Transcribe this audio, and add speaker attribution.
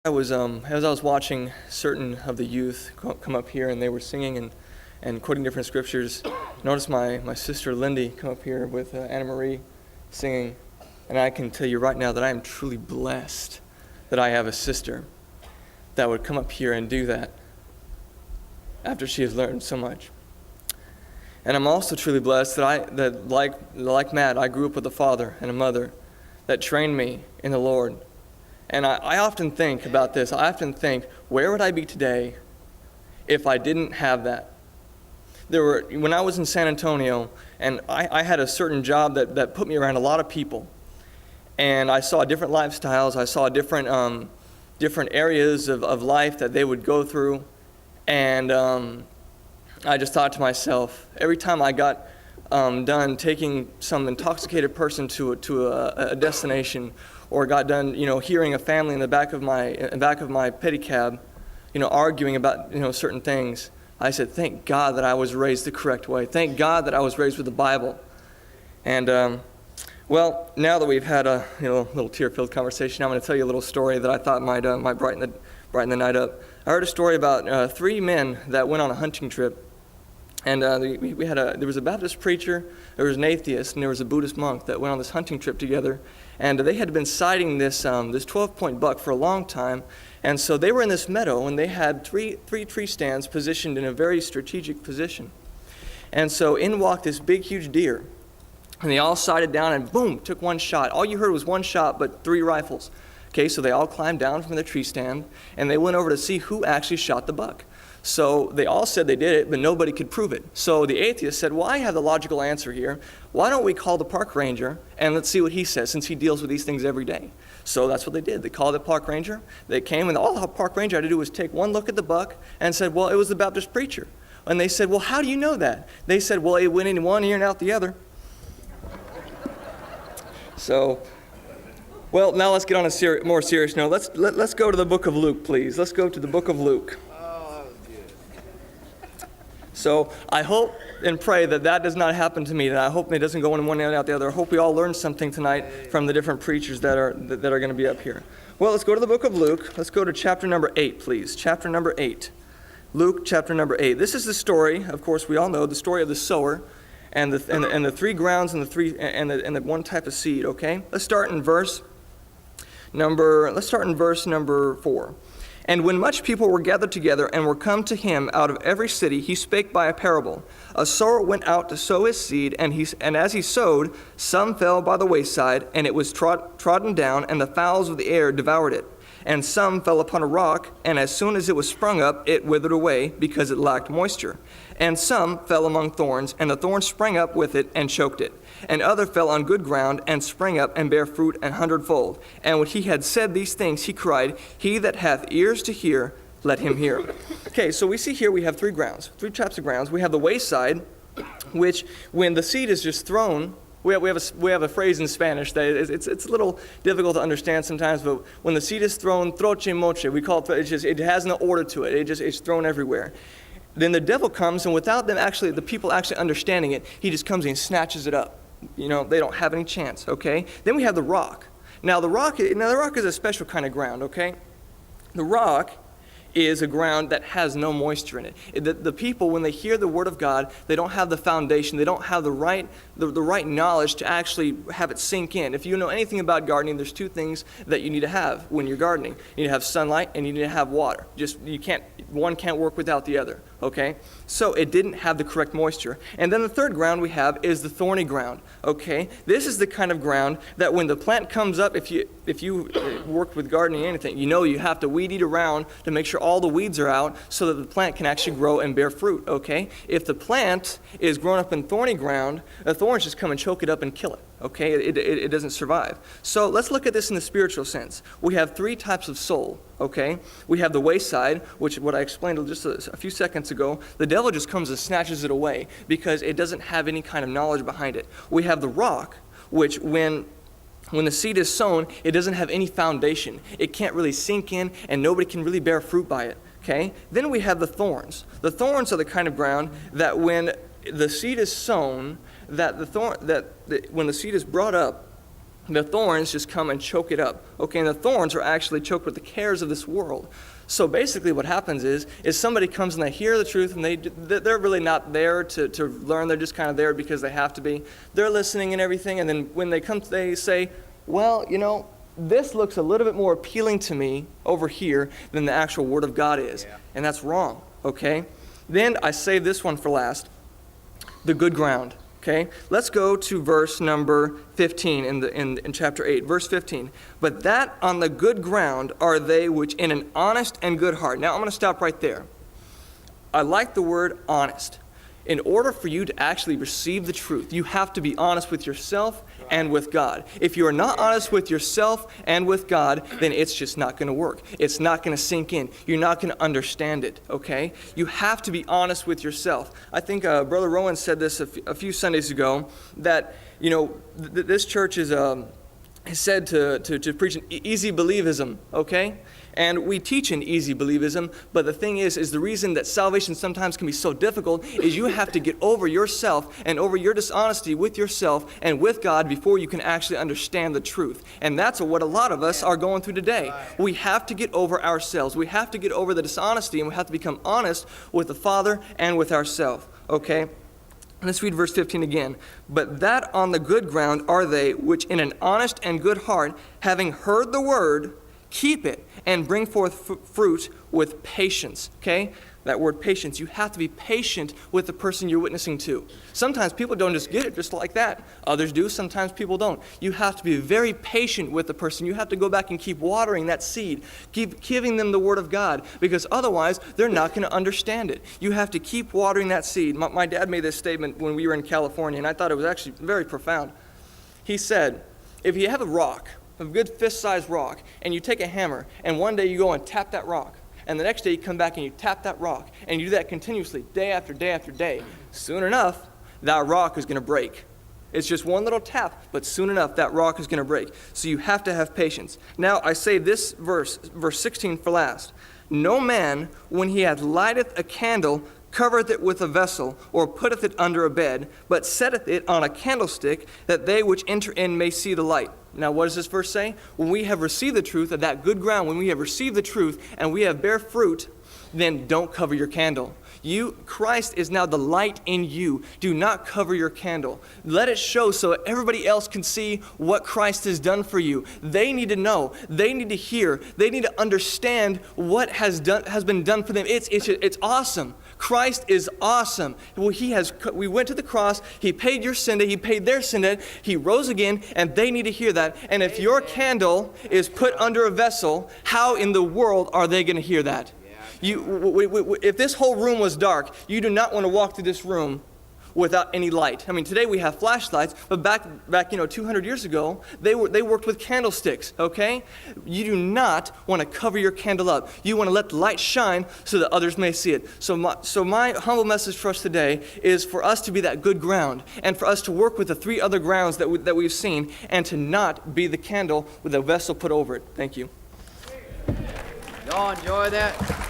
Speaker 1: As I was watching certain of the youth come up here and they were singing and quoting different scriptures, noticed my sister Lindy come up here with Anna Marie singing, and I can tell you right now that I am truly blessed that I have a sister that would come up here and do that after she has learned so much. And I'm also truly blessed that like Matt, I grew up with a father and a mother that trained me in the Lord. And I often think about this. I often think, where would I be today if I didn't have that? When I was in San Antonio, and I had a certain job that put me around a lot of people. And I saw different lifestyles. I saw different areas of life that they would go through. And I just thought to myself, every time I got done taking some intoxicated person to a destination, or got done, hearing a family in the back of my pedicab, arguing about, certain things, I said, thank God that I was raised the correct way. Thank God that I was raised with the Bible. And, now that we've had a little tear-filled conversation, I'm going to tell you a little story that I thought might brighten the night up. I heard a story about 3 men that went on a hunting trip. And there was a Baptist preacher, there was an atheist, and there was a Buddhist monk that went on this hunting trip together. And they had been sighting this 12-point buck for a long time. And so they were in this meadow, and they had three tree stands positioned in a very strategic position. And so in walked this big, huge deer. And they all sighted down and boom, took one shot. All you heard was one shot, but 3 rifles. Okay, so they all climbed down from the tree stand, and they went over to see who actually shot the buck. So they all said they did it, but nobody could prove it. So the atheist said, well, I have the logical answer here. Why don't we call the park ranger, and let's see what he says, since he deals with these things every day. So that's what they did. They called the park ranger. They came, and all the park ranger had to do was take one look at the buck and said, well, it was the Baptist preacher. And they said, well, how do you know that? They said, well, it went in one ear and out the other. So, well, now let's get on a more serious note. Let's go to the book of Luke, please. Let's go to the book of Luke. So I hope and pray that does not happen to me, that I hope it doesn't go in one ear and out the other. I hope we all learn something tonight from the different preachers that are going to be up here. Well, let's go to the book of Luke. Let's go to chapter number 8, please. Chapter number 8. Luke chapter number 8. This is the story, of course, we all know, the story of the sower and the 3 grounds and the one type of seed, okay? Let's start in verse number 4. And when much people were gathered together and were come to him out of every city, he spake by a parable. A sower went out to sow his seed, and as he sowed, some fell by the wayside, and it was trodden down, and the fowls of the air devoured it. And some fell upon a rock, and as soon as it was sprung up, it withered away, because it lacked moisture. And some fell among thorns, and the thorns sprang up with it and choked it. And other fell on good ground, and sprang up and bare fruit 100-fold. And when he had said these things, he cried, He that hath ears to hear, let him hear. Okay, so we see here we have 3 grounds, 3 types of grounds. We have the wayside, which when the seed is just thrown, we have a phrase in Spanish that it's a little difficult to understand sometimes, but when the seed is thrown, troche moche, we call it, it has no order to it. It's thrown everywhere. Then the devil comes, and without the people actually understanding it, he just comes and snatches it up. They don't have any chance, okay? Then we have the rock. Now the rock is a special kind of ground, okay? The rock is a ground that has no moisture in it. The people, when they hear the word of God, they don't have the foundation. They don't have the right knowledge to actually have it sink in. If you know anything about gardening, there's 2 things that you need to have when you're gardening. You need to have sunlight, and you need to have water. One can't work without the other, okay? So it didn't have the correct moisture. And then the third ground we have is the thorny ground, okay? This is the kind of ground that when the plant comes up, if you worked with gardening or anything, you have to weed eat around to make sure all the weeds are out so that the plant can actually grow and bear fruit, okay? If the plant is grown up in thorny ground, the thorns just come and choke it up and kill it, okay? It doesn't survive. So let's look at this in the spiritual sense. We have 3 types of soul, okay? We have the wayside, which what I explained just a few seconds ago. The devil just comes and snatches it away because it doesn't have any kind of knowledge behind it. We have the rock, which when the seed is sown, it doesn't have any foundation. It can't really sink in, and nobody can really bear fruit by it, okay? Then we have the thorns. The thorns are the kind of ground that when the seed is sown, when the seed is brought up, the thorns just come and choke it up. Okay, and the thorns are actually choked with the cares of this world. So basically what happens is somebody comes and they hear the truth, and they're really not there to learn. They're just kind of there because they have to be. They're listening and everything, and then when they come, they say, well, this looks a little bit more appealing to me over here than the actual Word of God is. Yeah. And that's wrong, okay? Then I save this one for last, the good ground. Okay, let's go to verse number 15 in chapter 8, verse 15. But that on the good ground are they which in an honest and good heart. Now I'm going to stop right there. I like the word honest. In order for you to actually receive the truth, you have to be honest with yourself and with God. If you are not honest with yourself and with God, then it's just not going to work. It's not going to sink in. You're not going to understand it, okay? You have to be honest with yourself. I think Brother Rowan said this a few Sundays ago, that, this church is said to preach an easy believism, okay? And we teach an easy believism, but the thing is the reason that salvation sometimes can be so difficult is you have to get over yourself and over your dishonesty with yourself and with God before you can actually understand the truth. And that's what a lot of us are going through today. We have to get over ourselves. We have to get over the dishonesty, and we have to become honest with the Father and with ourselves, okay? Let's read verse 15 again. But that on the good ground are they which in an honest and good heart, having heard the word, keep it and bring forth fruit with patience. Okay? That word patience. You have to be patient with the person you're witnessing to. Sometimes people don't just get it just like that. Others do. Sometimes people don't. You have to be very patient with the person. You have to go back and keep watering that seed. Keep giving them the Word of God, because otherwise they're not going to understand it. You have to keep watering that seed. My dad made this statement when we were in California, and I thought it was actually very profound. He said, if you have a rock, a good fist-sized rock, and you take a hammer, and one day you go and tap that rock, and the next day you come back and you tap that rock, and you do that continuously, day after day after day, soon enough, that rock is going to break. It's just one little tap, but soon enough, that rock is going to break. So you have to have patience. Now, I say this verse 16 for last. No man, when he hath lighteth a candle, covereth it with a vessel, or putteth it under a bed, but setteth it on a candlestick, that they which enter in may see the light. Now, what does this verse say? When we have received the truth of that good ground, when we have received the truth and we have bear fruit, then don't cover your candle. Christ is now the light in you. Do not cover your candle. Let it show so everybody else can see what Christ has done for you. They need to know. They need to hear. They need to understand what has been done for them. It's awesome. Christ is awesome. Well, we went to the cross. He paid your sin debt. He paid their sin debt. He rose again, and they need to hear that. And if your candle is put under a vessel, how in the world are they going to hear that? If this whole room was dark, you do not want to walk through this room without any light. I mean, today we have flashlights, but back 200 years ago, they worked with candlesticks, okay? You do not want to cover your candle up. You want to let the light shine so that others may see it. So my humble message for us today is for us to be that good ground, and for us to work with the three other grounds that we've seen, and to not be the candle with a vessel put over it. Thank you.
Speaker 2: Y'all enjoy that?